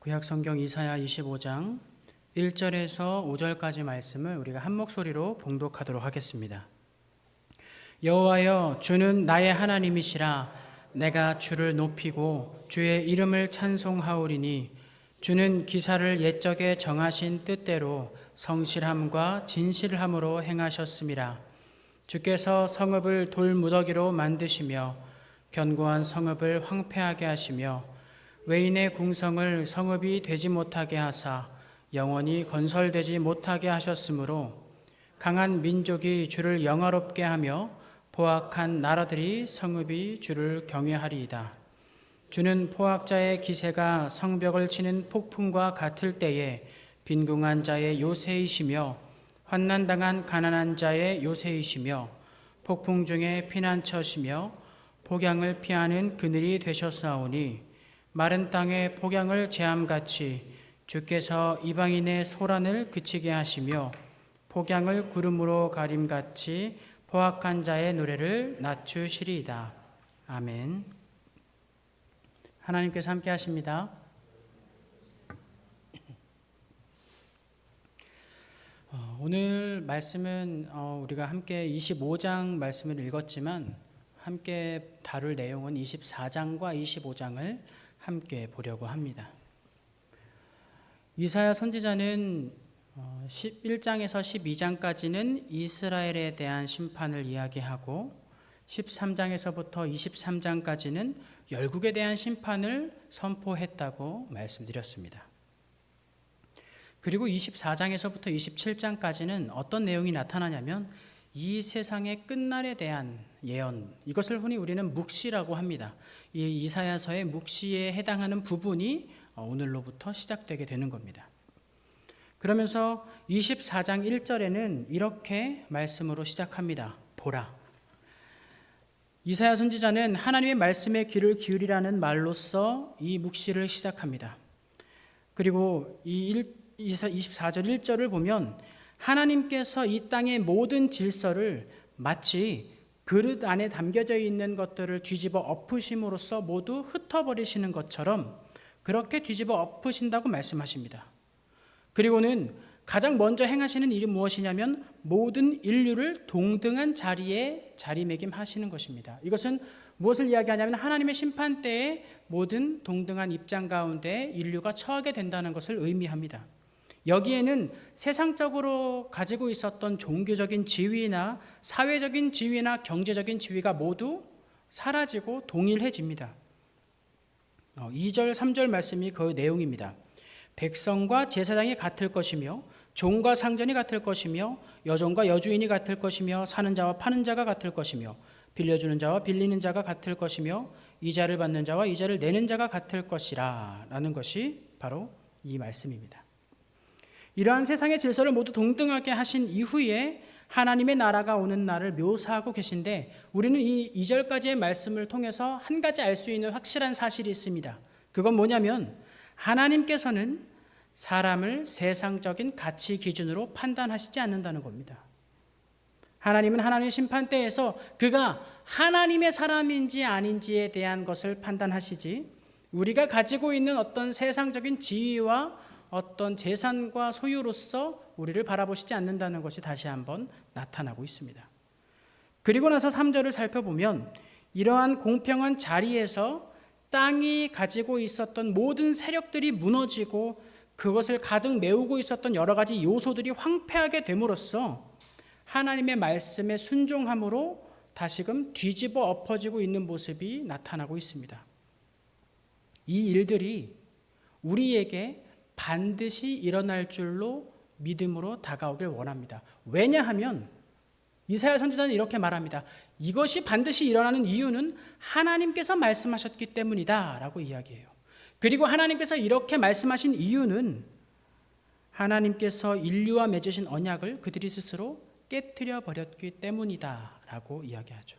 구약성경 이사야 25장 1절에서 5절까지 말씀을 우리가 한 목소리로 봉독하도록 하겠습니다. 여호와여, 주는 나의 하나님이시라. 내가 주를 높이고 주의 이름을 찬송하오리니 주는 기사를 옛적에 정하신 뜻대로 성실함과 진실함으로 행하셨음이라. 주께서 성읍을 돌무더기로 만드시며 견고한 성읍을 황폐하게 하시며 외인의 궁성을 성읍이 되지 못하게 하사 영원히 건설되지 못하게 하셨으므로 강한 민족이 주를 영화롭게 하며 포악한 나라들이 성읍이 주를 경외하리이다. 주는 포악자의 기세가 성벽을 치는 폭풍과 같을 때에 빈궁한 자의 요새이시며 환난당한 가난한 자의 요새이시며 폭풍 중에 피난처시며 폭양을 피하는 그늘이 되셨사오니 마른 땅에 폭양을 제함같이 주께서 이방인의 소란을 그치게 하시며 폭양을 구름으로 가림같이 포악한 자의 노래를 낮추시리이다. 아멘. 하나님께서 함께 하십니다. 오늘 말씀은 우리가 함께 25장 말씀을 읽었지만 함께 다룰 내용은 24장과 25장을 함께 보려고 합니다. 이사야 선지자는 11장에서 12장까지는 이스라엘에 대한 심판을 이야기하고 13장에서부터 23장까지는 열국에 대한 심판을 선포했다고 말씀드렸습니다. 그리고 24장에서부터 27장까지는 어떤 내용이 나타나냐면 이 세상의 끝날에 대한 예언, 이것을 흔히 우리는 묵시라고 합니다. 이 이사야서의 묵시에 해당하는 부분이 오늘로부터 시작되게 되는 겁니다. 그러면서 24장 1절에는 이렇게 말씀으로 시작합니다. 보라. 이사야 선지자는 하나님의 말씀에 귀를 기울이라는 말로써 이 묵시를 시작합니다. 그리고 이 24절 1절을 보면 하나님께서 이 땅의 모든 질서를 마치 그릇 안에 담겨져 있는 것들을 뒤집어 엎으심으로써 모두 흩어버리시는 것처럼 그렇게 뒤집어 엎으신다고 말씀하십니다. 그리고는 가장 먼저 행하시는 일이 무엇이냐면 모든 인류를 동등한 자리에 자리매김하시는 것입니다. 이것은 무엇을 이야기하냐면 하나님의 심판 때에 모든 동등한 입장 가운데 인류가 처하게 된다는 것을 의미합니다. 여기에는 세상적으로 가지고 있었던 종교적인 지위나 사회적인 지위나 경제적인 지위가 모두 사라지고 동일해집니다. 2절, 3절 말씀이 그 내용입니다. 백성과 제사장이 같을 것이며 종과 상전이 같을 것이며 여종과 여주인이 같을 것이며 사는 자와 파는 자가 같을 것이며 빌려주는 자와 빌리는 자가 같을 것이며 이자를 받는 자와 이자를 내는 자가 같을 것이라 라는 것이 바로 이 말씀입니다. 이러한 세상의 질서를 모두 동등하게 하신 이후에 하나님의 나라가 오는 날을 묘사하고 계신데 우리는 이 2절까지의 말씀을 통해서 한 가지 알 수 있는 확실한 사실이 있습니다. 그건 뭐냐면 하나님께서는 사람을 세상적인 가치 기준으로 판단하시지 않는다는 겁니다. 하나님은 하나님의 심판대에서 그가 하나님의 사람인지 아닌지에 대한 것을 판단하시지 우리가 가지고 있는 어떤 세상적인 지위와 어떤 재산과 소유로서 우리를 바라보시지 않는다는 것이 다시 한번 나타나고 있습니다. 그리고 나서 3절을 살펴보면 이러한 공평한 자리에서 땅이 가지고 있었던 모든 세력들이 무너지고 그것을 가득 메우고 있었던 여러 가지 요소들이 황폐하게 됨으로써 하나님의 말씀에 순종함으로 다시금 뒤집어 엎어지고 있는 모습이 나타나고 있습니다. 이 일들이 우리에게 반드시 일어날 줄로 믿음으로 다가오길 원합니다. 왜냐하면 이사야 선지자는 이렇게 말합니다. 이것이 반드시 일어나는 이유는 하나님께서 말씀하셨기 때문이다 라고 이야기해요. 그리고 하나님께서 이렇게 말씀하신 이유는 하나님께서 인류와 맺으신 언약을 그들이 스스로 깨트려 버렸기 때문이다 라고 이야기하죠.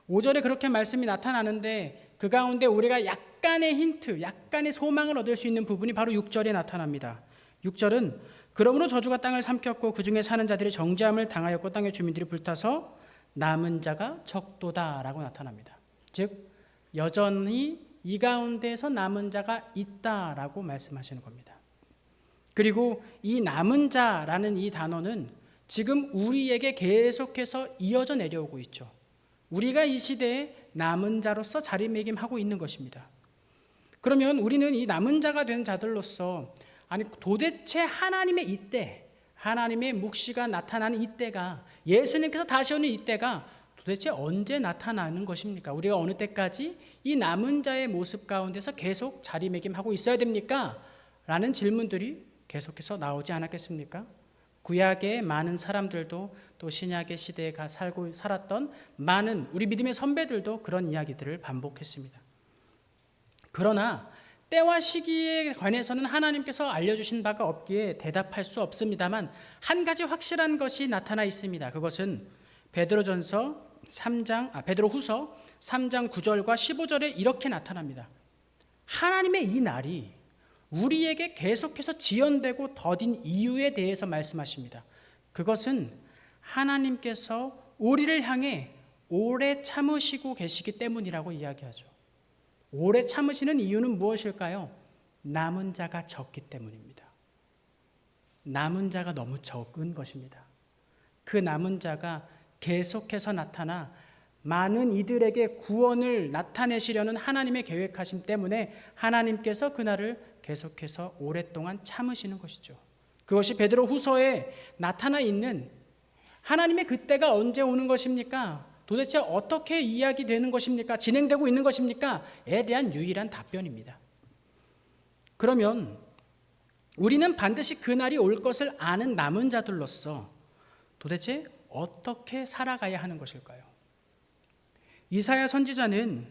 5절에 그렇게 말씀이 나타나는데 그 가운데 우리가 약간의 힌트, 약간의 소망을 얻을 수 있는 부분이 바로 6절에 나타납니다. 6절은 그러므로 저주가 땅을 삼켰고 그 중에 사는 자들이 정죄함을 당하였고 땅의 주민들이 불타서 남은 자가 적도다라고 나타납니다. 즉 여전히 이 가운데에서 남은 자가 있다라고 말씀하시는 겁니다. 그리고 이 남은 자라는 이 단어는 지금 우리에게 계속해서 이어져 내려오고 있죠. 우리가 이 시대에 남은 자로서 자리매김하고 있는 것입니다. 그러면 우리는 이 남은 자가 된 자들로서 도대체 하나님의 이때, 하나님의 묵시가 나타나는 이때가, 예수님께서 다시 오는 이때가 도대체 언제 나타나는 것입니까? 우리가 어느 때까지 이 남은 자의 모습 가운데서 계속 자리매김하고 있어야 됩니까? 라는 질문들이 계속해서 나오지 않았겠습니까? 구약의 많은 사람들도 또 신약의 시대에 살았던 많은 우리 믿음의 선배들도 그런 이야기들을 반복했습니다. 그러나 때와 시기에 관해서는 하나님께서 알려주신 바가 없기에 대답할 수 없습니다만 한 가지 확실한 것이 나타나 있습니다. 그것은 베드로후서 3장 9절과 15절에 이렇게 나타납니다. 하나님의 이 날이 우리에게 계속해서 지연되고 더딘 이유에 대해서 말씀하십니다. 그것은 하나님께서 우리를 향해 오래 참으시고 계시기 때문이라고 이야기하죠. 오래 참으시는 이유는 무엇일까요? 남은 자가 적기 때문입니다. 남은 자가 너무 적은 것입니다. 그 남은 자가 계속해서 나타나 많은 이들에게 구원을 나타내시려는 하나님의 계획하심 때문에 하나님께서 그날을 계속해서 오랫동안 참으시는 것이죠. 그것이 베드로후서에 나타나 있는 하나님의 그때가 언제 오는 것입니까? 도대체 어떻게 이야기되는 것입니까? 진행되고 있는 것입니까? 에 대한 유일한 답변입니다. 그러면 우리는 반드시 그날이 올 것을 아는 남은 자들로서 도대체 어떻게 살아가야 하는 것일까요? 이사야 선지자는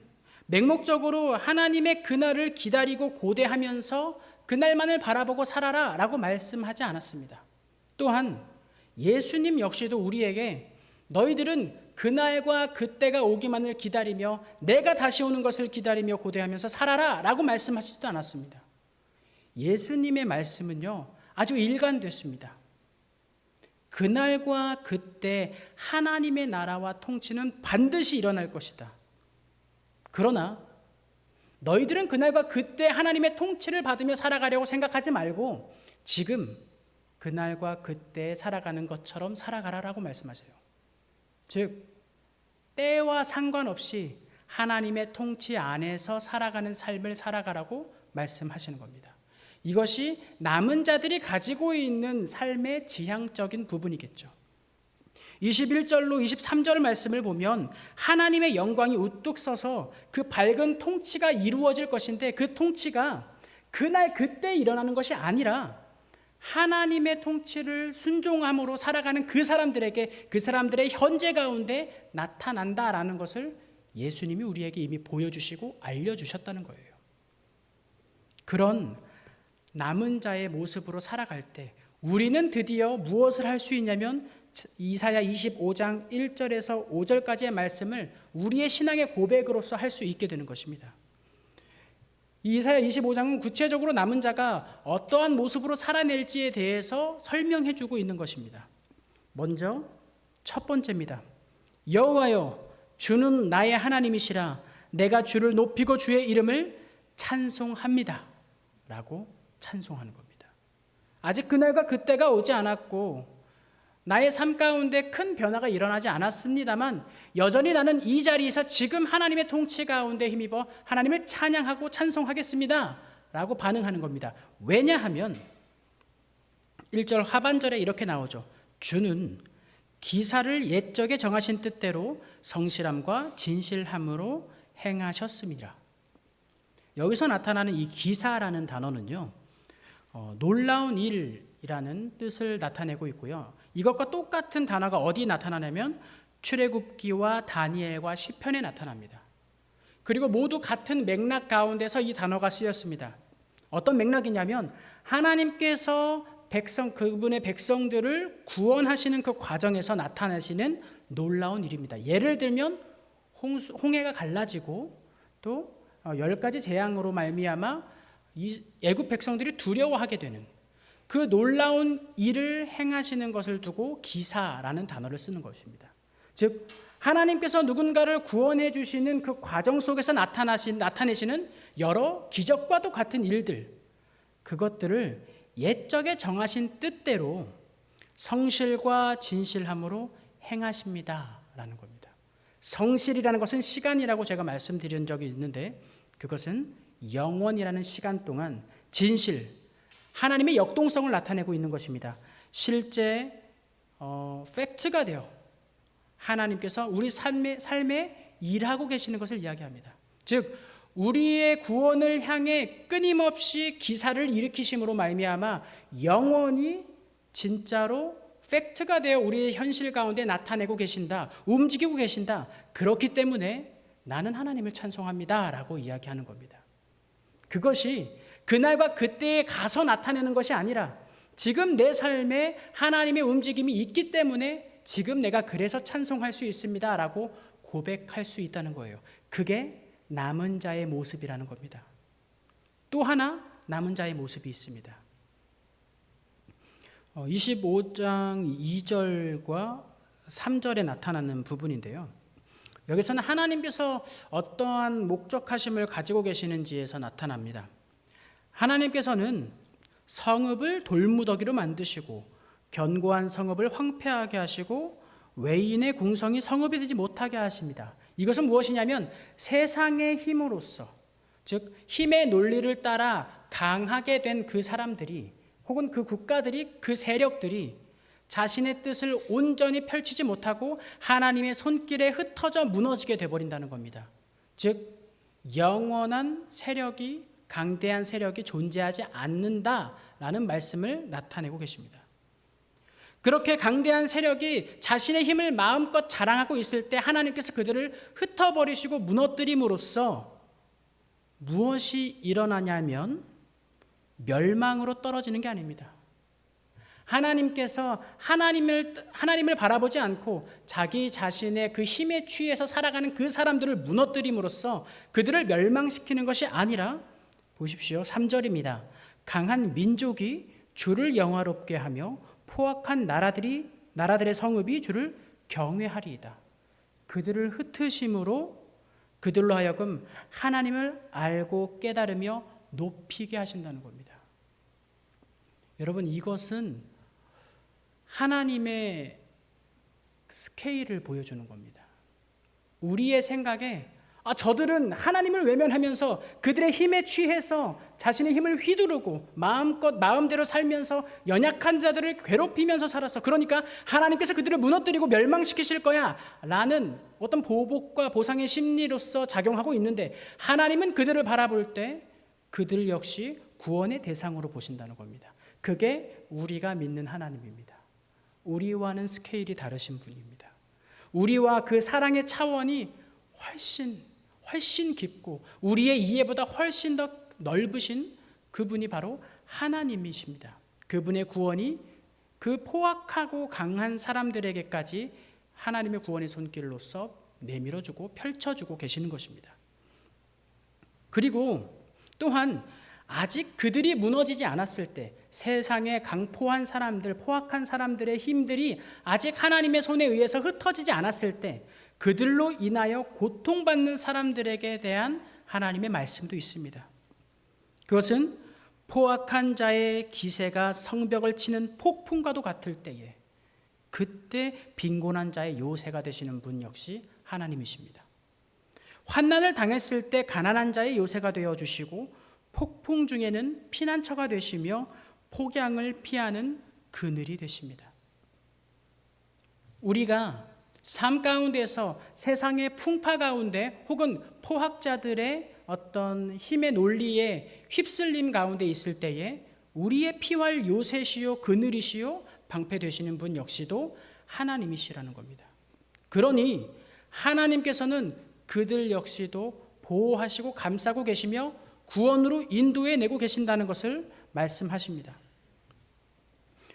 맹목적으로 하나님의 그날을 기다리고 고대하면서 그날만을 바라보고 살아라 라고 말씀하지 않았습니다. 또한 예수님 역시도 우리에게 너희들은 그날과 그때가 오기만을 기다리며 내가 다시 오는 것을 기다리며 고대하면서 살아라 라고 말씀하시지도 않았습니다. 예수님의 말씀은요 아주 일관됐습니다. 그날과 그때 하나님의 나라와 통치는 반드시 일어날 것이다. 그러나 너희들은 그날과 그때 하나님의 통치를 받으며 살아가려고 생각하지 말고 지금 그날과 그때 살아가는 것처럼 살아가라라고 말씀하세요. 즉 때와 상관없이 하나님의 통치 안에서 살아가는 삶을 살아가라고 말씀하시는 겁니다. 이것이 남은 자들이 가지고 있는 삶의 지향적인 부분이겠죠. 21절로 23절 말씀을 보면 하나님의 영광이 우뚝 서서 그 밝은 통치가 이루어질 것인데 그 통치가 그날 그때 일어나는 것이 아니라 하나님의 통치를 순종함으로 살아가는 그 사람들에게 그 사람들의 현재 가운데 나타난다라는 것을 예수님이 우리에게 이미 보여주시고 알려주셨다는 거예요. 그런 남은 자의 모습으로 살아갈 때 우리는 드디어 무엇을 할 수 있냐면 이사야 25장 1절에서 5절까지의 말씀을 우리의 신앙의 고백으로서 할 수 있게 되는 것입니다. 이사야 25장은 구체적으로 남은 자가 어떠한 모습으로 살아낼지에 대해서 설명해 주고 있는 것입니다. 먼저 첫 번째입니다. 여호와여 주는 나의 하나님이시라 내가 주를 높이고 주의 이름을 찬송합니다 라고 찬송하는 겁니다. 아직 그날과 그때가 오지 않았고 나의 삶 가운데 큰 변화가 일어나지 않았습니다만 여전히 나는 이 자리에서 지금 하나님의 통치 가운데 힘입어 하나님을 찬양하고 찬송하겠습니다 라고 반응하는 겁니다. 왜냐하면 1절 하반절에 이렇게 나오죠. 주는 기사를 옛적에 정하신 뜻대로 성실함과 진실함으로 행하셨습니다. 여기서 나타나는 이 기사라는 단어는요 놀라운 일이라는 뜻을 나타내고 있고요. 이것과 똑같은 단어가 어디 나타나냐면 출애굽기와 다니엘과 시편에 나타납니다. 그리고 모두 같은 맥락 가운데서 이 단어가 쓰였습니다. 어떤 맥락이냐면 하나님께서 그분의 백성들을 구원하시는 그 과정에서 나타나시는 놀라운 일입니다. 예를 들면 홍해가 갈라지고 또 10가지 재앙으로 말미암아 이 애굽 백성들이 두려워하게 되는 그 놀라운 일을 행하시는 것을 두고 기사라는 단어를 쓰는 것입니다. 즉 하나님께서 누군가를 구원해 주시는 그 과정 속에서 나타내시는 여러 기적과도 같은 일들, 그것들을 옛적에 정하신 뜻대로 성실과 진실함으로 행하십니다 라는 겁니다. 성실이라는 것은 시간이라고 제가 말씀드린 적이 있는데, 그것은 영원이라는 시간 동안 진실, 하나님의 역동성을 나타내고 있는 것입니다. 실제 팩트가 되어 하나님께서 우리 삶에 일하고 계시는 것을 이야기합니다. 즉 우리의 구원을 향해 끊임없이 기사를 일으키심으로 말미암아 영원히 진짜로 팩트가 되어 우리의 현실 가운데 나타내고 계신다, 움직이고 계신다. 그렇기 때문에 나는 하나님을 찬송합니다 라고 이야기하는 겁니다. 그것이 그날과 그때에 가서 나타내는 것이 아니라 지금 내 삶에 하나님의 움직임이 있기 때문에 지금 내가 그래서 찬송할 수 있습니다 라고 고백할 수 있다는 거예요. 그게 남은 자의 모습이라는 겁니다. 또 하나 남은 자의 모습이 있습니다. 25장 2절과 3절에 나타나는 부분인데요. 여기서는 하나님께서 어떠한 목적하심을 가지고 계시는지에서 나타납니다. 하나님께서는 성읍을 돌무더기로 만드시고 견고한 성읍을 황폐하게 하시고 외인의 궁성이 성읍이 되지 못하게 하십니다. 이것은 무엇이냐면 세상의 힘으로써, 즉 힘의 논리를 따라 강하게 된 그 사람들이 혹은 그 국가들이, 그 세력들이 자신의 뜻을 온전히 펼치지 못하고 하나님의 손길에 흩어져 무너지게 되어버린다는 겁니다. 즉 영원한 세력이, 강대한 세력이 존재하지 않는다라는 말씀을 나타내고 계십니다. 그렇게 강대한 세력이 자신의 힘을 마음껏 자랑하고 있을 때 하나님께서 그들을 흩어버리시고 무너뜨림으로써 무엇이 일어나냐면 멸망으로 떨어지는 게 아닙니다. 하나님께서 하나님을 바라보지 않고 자기 자신의 그 힘에 취해서 살아가는 그 사람들을 무너뜨림으로써 그들을 멸망시키는 것이 아니라, 보십시오. 3절입니다. 강한 민족이 주를 영화롭게 하며 포악한 나라들의 성읍이 주를 경외하리이다. 그들을 흩으심으로 그들로 하여금 하나님을 알고 깨달으며 높이게 하신다는 겁니다. 여러분, 이것은 하나님의 스케일을 보여주는 겁니다. 우리의 생각에 저들은 하나님을 외면하면서 그들의 힘에 취해서 자신의 힘을 휘두르고 마음껏 마음대로 살면서 연약한 자들을 괴롭히면서 살았어. 그러니까 하나님께서 그들을 무너뜨리고 멸망시키실 거야 라는 어떤 보복과 보상의 심리로서 작용하고 있는데, 하나님은 그들을 바라볼 때 그들 역시 구원의 대상으로 보신다는 겁니다. 그게 우리가 믿는 하나님입니다. 우리와는 스케일이 다르신 분입니다. 우리와 그 사랑의 차원이 훨씬 깊고 우리의 이해보다 훨씬 더 넓으신 그분이 바로 하나님이십니다. 그분의 구원이 그 포악하고 강한 사람들에게까지 하나님의 구원의 손길로서 내밀어주고 펼쳐주고 계시는 것입니다. 그리고 또한 아직 그들이 무너지지 않았을 때, 세상의 강포한 사람들, 포악한 사람들의 힘들이 아직 하나님의 손에 의해서 흩어지지 않았을 때 그들로 인하여 고통받는 사람들에게 대한 하나님의 말씀도 있습니다. 그것은 포악한 자의 기세가 성벽을 치는 폭풍과도 같을 때에 그때 빈곤한 자의 요새가 되시는 분 역시 하나님이십니다. 환난을 당했을 때 가난한 자의 요새가 되어주시고 폭풍 중에는 피난처가 되시며 폭양을 피하는 그늘이 되십니다. 우리가 삶 가운데서 세상의 풍파 가운데 혹은 포학자들의 어떤 힘의 논리에 휩쓸림 가운데 있을 때에 우리의 피할 요새시요 그늘이시요 방패 되시는 분 역시도 하나님이시라는 겁니다. 그러니 하나님께서는 그들 역시도 보호하시고 감싸고 계시며 구원으로 인도해 내고 계신다는 것을 말씀하십니다.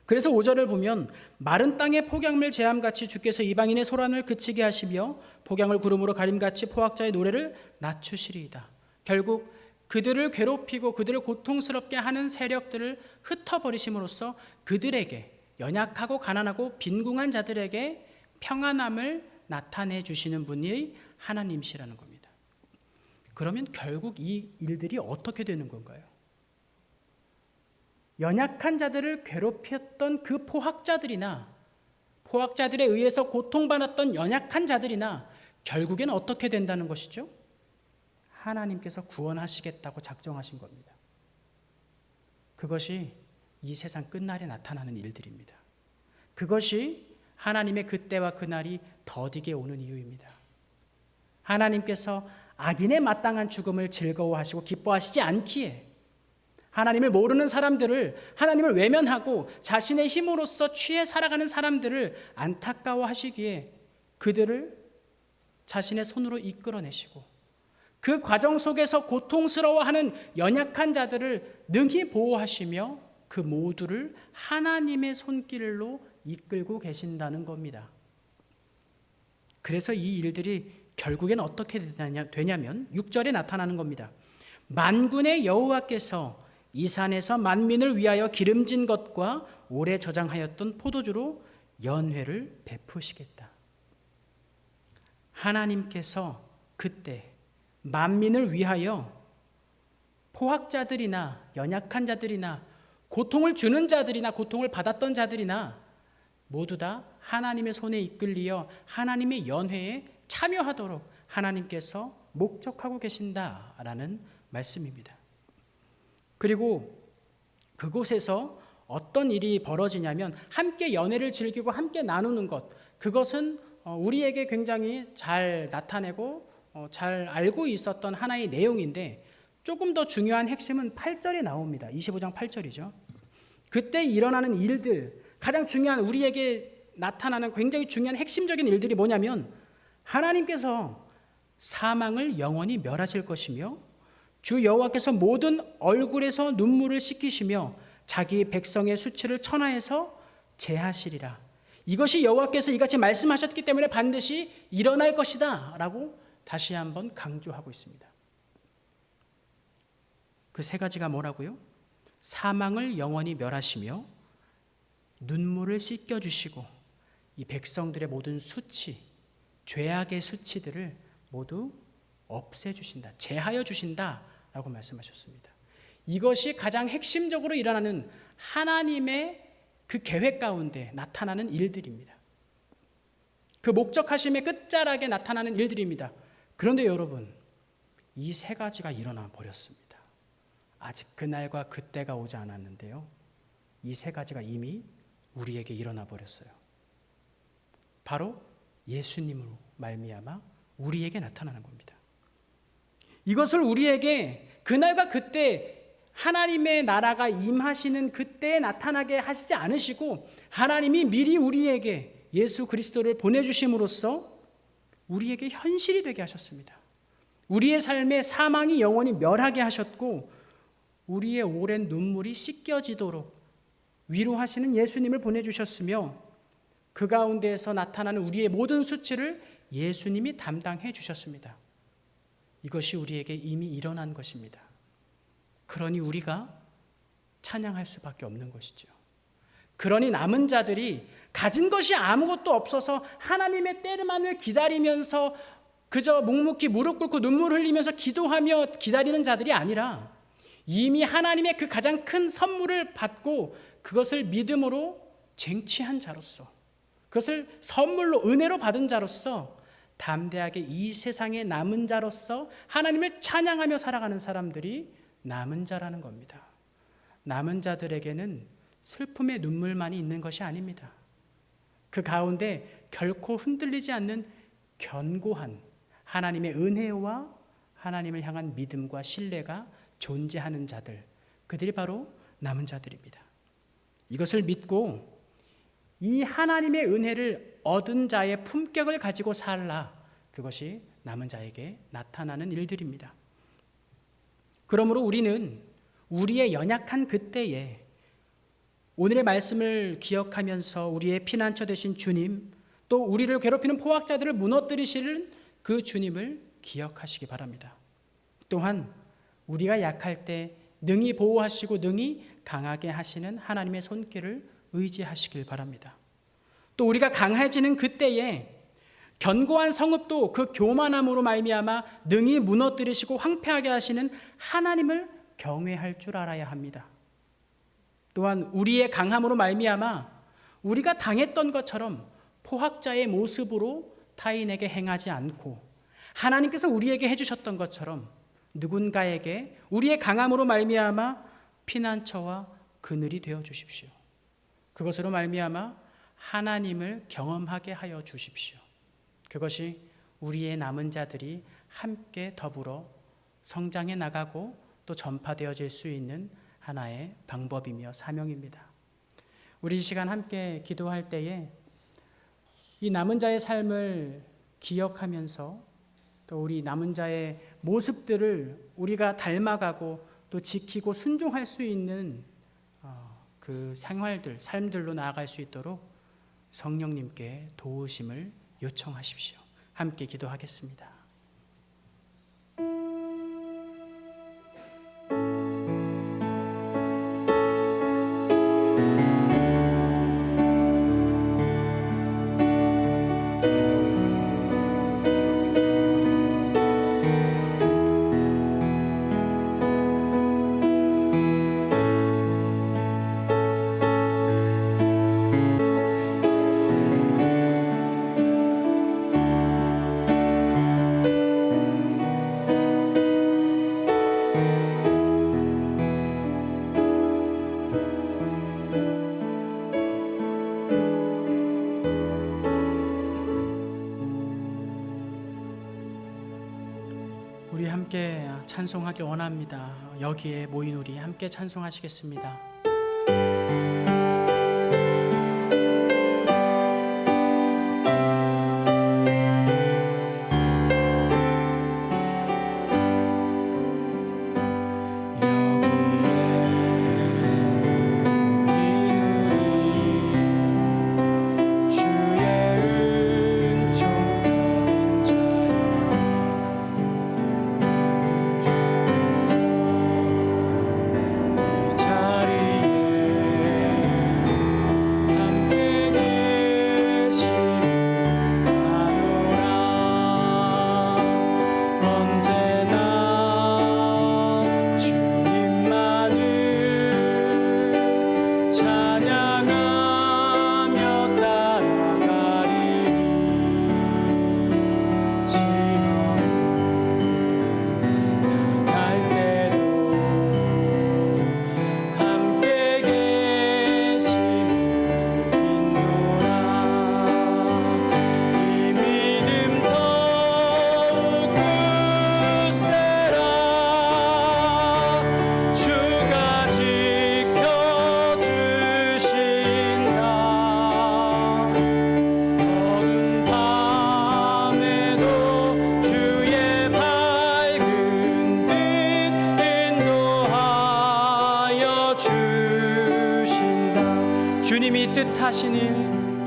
그래서 5절을 보면 마른 땅에 폭양물 재함같이 주께서 이방인의 소란을 그치게 하시며 폭양을 구름으로 가림같이 포악자의 노래를 낮추시리이다. 결국 그들을 괴롭히고 그들을 고통스럽게 하는 세력들을 흩어버리심으로써 그들에게, 연약하고 가난하고 빈궁한 자들에게 평안함을 나타내 주시는 분이 하나님이시라는 겁니다. 그러면 결국 이 일들이 어떻게 되는 건가요? 연약한 자들을 괴롭혔던 그 포학자들이나 포학자들에 의해서 고통받았던 연약한 자들이나 결국엔 어떻게 된다는 것이죠? 하나님께서 구원하시겠다고 작정하신 겁니다. 그것이 이 세상 끝날에 나타나는 일들입니다. 그것이 하나님의 그때와 그날이 더디게 오는 이유입니다. 하나님께서 악인의 마땅한 죽음을 즐거워하시고 기뻐하시지 않기에 하나님을 모르는 사람들을, 하나님을 외면하고 자신의 힘으로써 취해 살아가는 사람들을 안타까워하시기에 그들을 자신의 손으로 이끌어내시고 그 과정 속에서 고통스러워하는 연약한 자들을 능히 보호하시며 그 모두를 하나님의 손길로 이끌고 계신다는 겁니다. 그래서 이 일들이 결국엔 어떻게 되냐면 6절에 나타나는 겁니다. 만군의 여호와께서 이 산에서 만민을 위하여 기름진 것과 오래 저장하였던 포도주로 연회를 베푸시겠다. 하나님께서 그때 만민을 위하여 포학자들이나 연약한 자들이나 고통을 주는 자들이나 고통을 받았던 자들이나 모두 다 하나님의 손에 이끌리어 하나님의 연회에 참여하도록 하나님께서 목적하고 계신다라는 말씀입니다. 그리고 그곳에서 어떤 일이 벌어지냐면 함께 연회를 즐기고 함께 나누는 것, 그것은 우리에게 굉장히 잘 나타내고 잘 알고 있었던 하나의 내용인데 조금 더 중요한 핵심은 8절에 나옵니다. 25장 8절이죠. 그때 일어나는 일들, 가장 중요한 우리에게 나타나는 굉장히 중요한 핵심적인 일들이 뭐냐면 하나님께서 사망을 영원히 멸하실 것이며 주 여호와께서 모든 얼굴에서 눈물을 씻기시며 자기 백성의 수치를 천하에서 제하시리라. 이것이 여호와께서 이같이 말씀하셨기 때문에 반드시 일어날 것이다 라고 다시 한번 강조하고 있습니다. 그 세 가지가 뭐라고요? 사망을 영원히 멸하시며 눈물을 씻겨주시고 이 백성들의 모든 수치, 죄악의 수치들을 모두 없애주신다, 제하여 주신다라고 말씀하셨습니다. 이것이 가장 핵심적으로 일어나는 하나님의 그 계획 가운데 나타나는 일들입니다. 그 목적하심의 끝자락에 나타나는 일들입니다. 그런데 여러분, 이 세 가지가 일어나 버렸습니다. 아직 그날과 그때가 오지 않았는데요. 이 세 가지가 이미 우리에게 일어나 버렸어요. 바로 예수님으로 말미암아 우리에게 나타나는 겁니다. 이것을 우리에게 그날과 그때 하나님의 나라가 임하시는 그때에 나타나게 하시지 않으시고 하나님이 미리 우리에게 예수 그리스도를 보내주심으로써 우리에게 현실이 되게 하셨습니다. 우리의 삶에 사망이 영원히 멸하게 하셨고 우리의 오랜 눈물이 씻겨지도록 위로하시는 예수님을 보내주셨으며 그 가운데에서 나타나는 우리의 모든 수치를 예수님이 담당해 주셨습니다. 이것이 우리에게 이미 일어난 것입니다. 그러니 우리가 찬양할 수밖에 없는 것이죠. 그러니 남은 자들이 가진 것이 아무것도 없어서 하나님의 때만을 기다리면서 그저 묵묵히 무릎 꿇고 눈물 흘리면서 기도하며 기다리는 자들이 아니라 이미 하나님의 그 가장 큰 선물을 받고 그것을 믿음으로 쟁취한 자로서, 그것을 선물로 은혜로 받은 자로서 담대하게 이 세상에 남은 자로서 하나님을 찬양하며 살아가는 사람들이 남은 자라는 겁니다. 남은 자들에게는 슬픔의 눈물만이 있는 것이 아닙니다. 그 가운데 결코 흔들리지 않는 견고한 하나님의 은혜와 하나님을 향한 믿음과 신뢰가 존재하는 자들, 그들이 바로 남은 자들입니다. 이것을 믿고 이 하나님의 은혜를 얻은 자의 품격을 가지고 살라, 그것이 남은 자에게 나타나는 일들입니다. 그러므로 우리는 우리의 연약한 그때에 오늘의 말씀을 기억하면서 우리의 피난처 되신 주님, 또 우리를 괴롭히는 포악자들을 무너뜨리시는 그 주님을 기억하시기 바랍니다. 또한 우리가 약할 때 능히 보호하시고 능히 강하게 하시는 하나님의 손길을 의지하시길 바랍니다. 또 우리가 강해지는 그때에 견고한 성읍도 그 교만함으로 말미암아 능히 무너뜨리시고 황폐하게 하시는 하나님을 경외할 줄 알아야 합니다. 또한 우리의 강함으로 말미암아 우리가 당했던 것처럼 포학자의 모습으로 타인에게 행하지 않고 하나님께서 우리에게 해주셨던 것처럼 누군가에게 우리의 강함으로 말미암아 피난처와 그늘이 되어 주십시오. 그것으로 말미암아 하나님을 경험하게 하여 주십시오. 그것이 우리의 남은 자들이 함께 더불어 성장해 나가고 또 전파되어질 수 있는 하나의 방법이며 사명입니다. 우리 이 시간 함께 기도할 때에 이 남은 자의 삶을 기억하면서 또 우리 남은 자의 모습들을 우리가 닮아가고 또 지키고 순종할 수 있는 그 생활들, 삶들로 나아갈 수 있도록 성령님께 도우심을 요청하십시오. 함께 기도하겠습니다. 우리 함께 찬송하길 원합니다. 여기에 모인 우리 함께 찬송하시겠습니다. 주님이 뜻하시는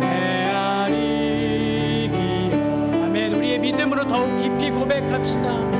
헤아리기여. 아멘. 우리의 믿음으로 더욱 깊이 고백합시다.